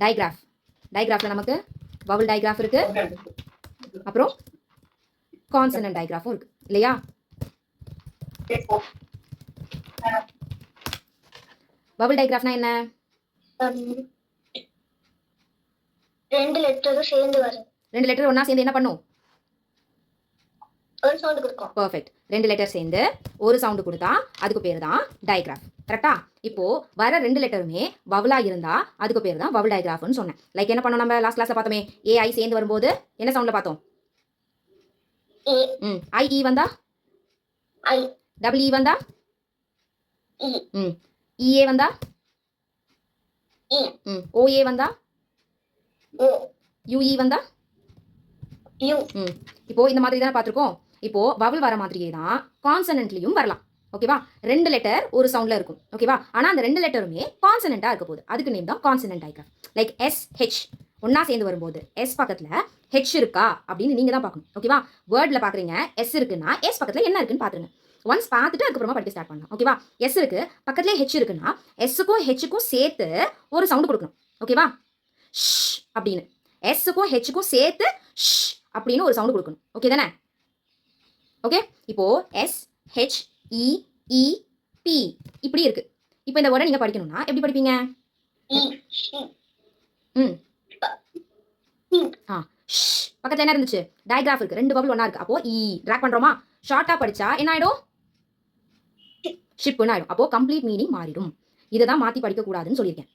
டைகிராஃப். டைகிராஃப்ல நமக்கு வவல் டைகிராஃப் இருக்கு, அப்புறம் கான்சனன்ட் டைகிராஃபும் இருக்கு இல்லையா? வவல் டைகிராஃப்னா என்ன? ரெண்டு லெட்டரும் சேர்ந்து வரும். ரெண்டு லெட்டர் ஒண்ணா சேர்ந்து என்ன பண்ணும்? ஒரு சவுண்ட் கொடுக்கும். பெர்ஃபெக்ட். ரெண்டு லெட்டர் சேர்ந்து ஒரு சவுண்ட் கொடுத்தா அதுக்கு பேர் தான் டைகிராஃப். கரெக்டா? இப்போ வர ரெண்டு லெட்டருமே வவலா இருந்தா அதுக்கு பேர் தான் வவல் டைகிராஃப்னு சொன்னேன். லைக் என்ன பண்ணோம் நம்ம லாஸ்ட் கிளாஸ்ல பார்த்தோமே, ஏஐ சேர்ந்து வரும்போது என்ன சவுண்ட்ல பார்த்தோம்? ஐஇ வந்தா ஐ, டபுள் இ வந்தா இ, இஏ வந்தா இ, ஓஏ வந்தா ஓ, யூஇ வந்தா யூ. இப்போ இந்த மாதிரி தானே பார்த்துருக்கோம். இப்போ வவல் வர மாதிரியே தான் கான்சனன்ட்லயும் வரலாம். ஓகேவா? ரெண்டு லெட்டர் ஒரு சவுண்ட்ல இருக்கும். ஓகேவா? ஆனா அந்த ரெண்டு லெட்டருமே கான்சனண்டா இருக்க போகுது. அதுக்கு நேம் தான் கான்சனன்ட் டைகிராஃப். லைக் எஸ் ஹெச் ஒன்னா சேர்ந்து வரும்போது எஸ் பக்கத்துல ஹெச் இருக்கா அப்படின்னு நீங்க தான் பார்க்கணும். ஓகேவா? வேர்ட்ல பாக்குறீங்க எஸ் இருக்குன்னா எஸ் பக்கத்துல என்ன இருக்குன்னு பாத்துருங்க. ஒன்ஸ் பார்த்துட்டு அதுக்கப்புறமா படிக்க ஸ்டார்ட் பண்ணலாம். ஓகேவா? எஸ் இருக்கு, பக்கத்துலேயே ஹெச் இருக்குன்னா எஸ்ஸுக்கும் ஹெச்சுக்கும் சேர்த்து ஒரு சவுண்ட் கொடுக்கணும். ஓகேவா? ஷ் அப்படின்னு எஸ்ஸுக்கும் ஹெச்சுக்கும் சேர்த்து ஷ் அப்படின்னு ஒரு சவுண்ட் கொடுக்கணும். ஓகே தானே? ஓகே. இப்போ எஸ் ஹெச் இ இ பி இப்படி இருக்கு. இப்போ இந்த வேர்டை நீங்க படிக்கணும்னா எப்படி படிப்பீங்க? பக்கத்துல என்ன இருந்துச்சு? டைகிராஃப் இருக்கு, ரெண்டு வவல் ஒண்ணா இருக்கு. அப்போ இ டிராக் பண்றோமா? ஷார்ட்டா படிச்சா என்ன ஆயிடும்? ஷிப்னு ஆயிடும். அப்போ கம்ப்ளீட் மீனிங் மாறிடும். இதை தான் மாத்தி படிக்க கூடாதுன்னு சொல்லியிருக்கேன்.